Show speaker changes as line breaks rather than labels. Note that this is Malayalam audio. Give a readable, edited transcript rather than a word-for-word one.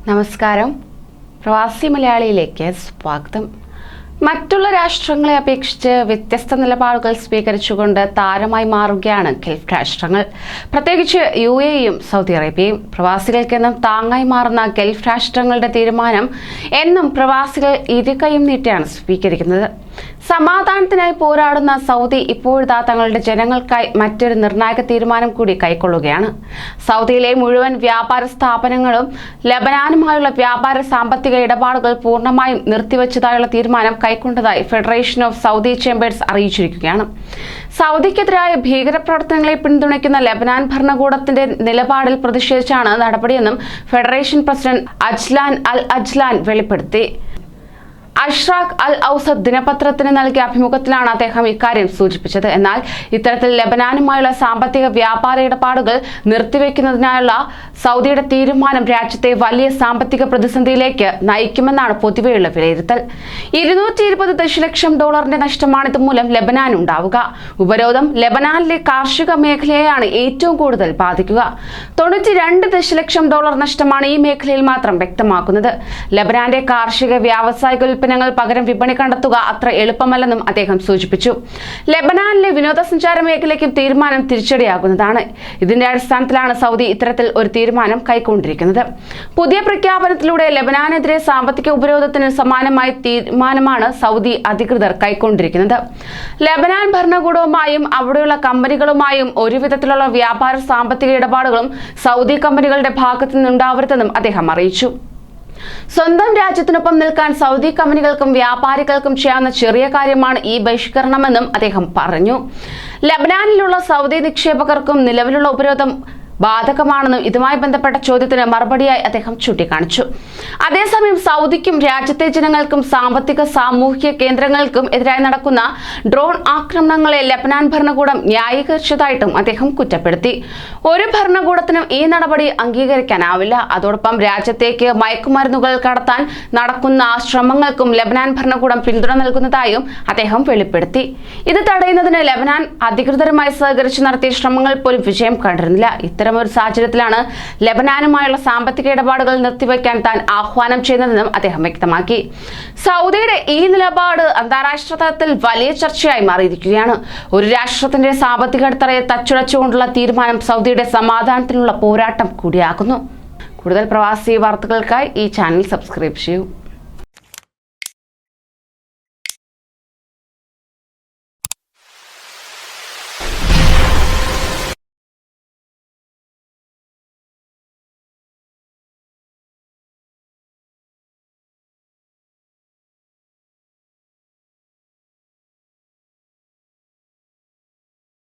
നമസ്കാരം. പ്രവാസി മലയാളിയിലേക്ക് സ്വാഗതം. മറ്റുള്ള രാഷ്ട്രങ്ങളെ അപേക്ഷിച്ച് വ്യത്യസ്ത നിലപാടുകൾ സ്വീകരിച്ചുകൊണ്ട് താരമായി മാറുകയാണ് ഗൾഫ് രാഷ്ട്രങ്ങൾ. പ്രത്യേകിച്ച് UAEയും സൗദി അറേബ്യയും. പ്രവാസികൾക്കെന്നും താങ്ങായി മാറുന്ന ഗൾഫ് രാഷ്ട്രങ്ങളുടെ തീരുമാനം എന്നും പ്രവാസികൾ ഇരുകൈയും നീട്ടിയാണ് സ്വീകരിക്കുന്നത്. സമാധാനത്തിനായി പോരാടുന്ന സൗദി ഇപ്പോഴത്തെ തങ്ങളുടെ ജനങ്ങൾക്കായി മറ്റൊരു നിർണായക തീരുമാനം കൂടി കൈക്കൊള്ളുകയാണ്. സൗദിയിലെ മുഴുവൻ വ്യാപാര സ്ഥാപനങ്ങളും ലബനാനുമായുള്ള വ്യാപാര സാമ്പത്തിക ഇടപാടുകൾ പൂർണ്ണമായും നിർത്തിവെച്ചതായുള്ള തീരുമാനം കൈക്കൊണ്ടതായി ഫെഡറേഷൻ ഓഫ് സൗദി ചേംബേഴ്സ് അറിയിച്ചിരിക്കുകയാണ്. സൗദിക്കെതിരായ ഭീകരപ്രവർത്തനങ്ങളെ പിന്തുണയ്ക്കുന്ന ലബനാൻ ഭരണകൂടത്തിന്റെ നിലപാടിൽ പ്രതിഷേധിച്ചാണ് നടപടിയെന്നും ഫെഡറേഷൻ പ്രസിഡന്റ് അജ്ലാൻ അൽ അജ്ലാൻ വെളിപ്പെടുത്തി. അഷ്റാഖ് അൽ ഔസത്ത് ദിനപത്രത്തിന് നൽകിയ അഭിമുഖത്തിലാണ് അദ്ദേഹം ഇക്കാര്യം സൂചിപ്പിച്ചത്. എന്നാൽ ഇത്തരത്തിൽ ലബനാനുമായുള്ള സാമ്പത്തിക വ്യാപാര ഇടപാടുകൾ നിർത്തിവെക്കുന്നതിനായുള്ള സൗദിയുടെ തീരുമാനം രാജ്യത്തെ വലിയ സാമ്പത്തിക പ്രതിസന്ധിയിലേക്ക് നയിക്കുമെന്നാണ് പൊതുവെയുള്ള വിലയിരുത്തൽ. $220 ദശലക്ഷം നഷ്ടമാണ് ഇതുമൂലം ലബനാൻ ഉണ്ടാവുക. ഉപരോധം ലബനാനിലെ കാർഷിക മേഖലയെയാണ് ഏറ്റവും കൂടുതൽ ബാധിക്കുക. $92 ദശലക്ഷം നഷ്ടമാണ് ഈ മേഖലയിൽ മാത്രം വ്യക്തമാക്കുന്നത്. ലബനാന്റെ കാർഷിക വ്യാവസായിക ഉൽപ്പന്നങ്ങൾ പകരം വിപണി കണ്ടെത്തുക അത്ര എളുപ്പമല്ലെന്നും അദ്ദേഹം സൂചിപ്പിച്ചു. ലബനാനിലെ വിനോദസഞ്ചാര മേഖലയ്ക്കും തീരുമാനം തിരിച്ചടിയാകുന്നതാണ്. ഇതിന്റെ അടിസ്ഥാനത്തിലാണ് സൗദി ഇത്തരത്തിൽ ഒരു തീരുമാനം കൈക്കൊണ്ടിരിക്കുന്നത്. പുതിയ പ്രഖ്യാപനത്തിലൂടെ ലബനാനെതിരെ സാമ്പത്തിക ഉപരോധത്തിന് സമാനമായ തീരുമാനമാണ് സൗദി അധികൃതർ കൈക്കൊണ്ടിരിക്കുന്നത്. ലബനാൻ ഭരണകൂടവുമായും അവിടെയുള്ള കമ്പനികളുമായും ഒരുവിധത്തിലുള്ള വ്യാപാര സാമ്പത്തിക ഇടപാടുകളും സൗദി കമ്പനികളുടെ ഭാഗത്തു നിന്നുണ്ടാവരുതെന്നും അദ്ദേഹം അറിയിച്ചു. സ്വന്തം രാജ്യത്തിനൊപ്പം നിൽക്കാൻ സൗദി കമ്പനികൾക്കും വ്യാപാരികൾക്കും ചെയ്യാവുന്ന ചെറിയ കാര്യമാണ് ഈ ബഹിഷ്കരണമെന്നും അദ്ദേഹം പറഞ്ഞു. ലബനാനിലുള്ള സൗദി നിക്ഷേപകർക്കും നിലവിലുള്ള ഉപരോധം ബാധകമാണെന്നും ഇതുമായി ബന്ധപ്പെട്ട ചോദ്യത്തിന് മറുപടിയായി അദ്ദേഹം ചൂണ്ടിക്കാണിച്ചു. അതേസമയം സൗദിക്കും രാജ്യത്തെ ജനങ്ങൾക്കും സാമ്പത്തിക സാമൂഹിക കേന്ദ്രങ്ങൾക്കും എതിരായി നടക്കുന്ന ഡ്രോൺ ആക്രമണങ്ങളെ ലബനാൻ ഭരണകൂടം ന്യായീകരിച്ചതായിട്ടും അദ്ദേഹം കുറ്റപ്പെടുത്തി. ഒരു ഭരണകൂടത്തിനും ഈ നടപടി അംഗീകരിക്കാനാവില്ല. അതോടൊപ്പം രാജ്യത്തേക്ക് മയക്കുമരുന്നുകൾ കടത്താൻ നടക്കുന്ന ശ്രമങ്ങൾക്കും ലബനാൻ ഭരണകൂടം പിന്തുണ നൽകുന്നതായും അദ്ദേഹം വെളിപ്പെടുത്തി. ഇത് തടയുന്നതിന് ലബനാൻ അധികൃതരുമായി സഹകരിച്ച് നടത്തിയ ശ്രമങ്ങൾ പോലും വിജയം കണ്ടിരുന്നില്ല. ഇത്തരമൊരു സാഹചര്യത്തിലാണ് ലബനാനുമായുള്ള സാമ്പത്തിക ഇടപാടുകൾ നിർത്തിവെക്കാൻ താൻ ആഹ്വാനം ചെയ്യുന്നതെന്നും അദ്ദേഹം വ്യക്തമാക്കി. സൗദിയുടെ ഈ നിലപാട് അന്താരാഷ്ട്ര തലത്തിൽ വലിയ ചർച്ചയായി മാറിയിരിക്കുകയാണ്. ഒരു രാഷ്ട്രത്തിന്റെ സാമ്പത്തിക അടിത്തറയെ തച്ചുടച്ചുകൊണ്ടുള്ള തീരുമാനം സൗദിയുടെ സമാധാനത്തിനുള്ള പോരാട്ടം കൂടിയാകുന്നു. കൂടുതൽ പ്രവാസി വാർത്തകൾക്കായി ഈ ചാനൽ സബ്സ്ക്രൈബ് ചെയ്യൂ.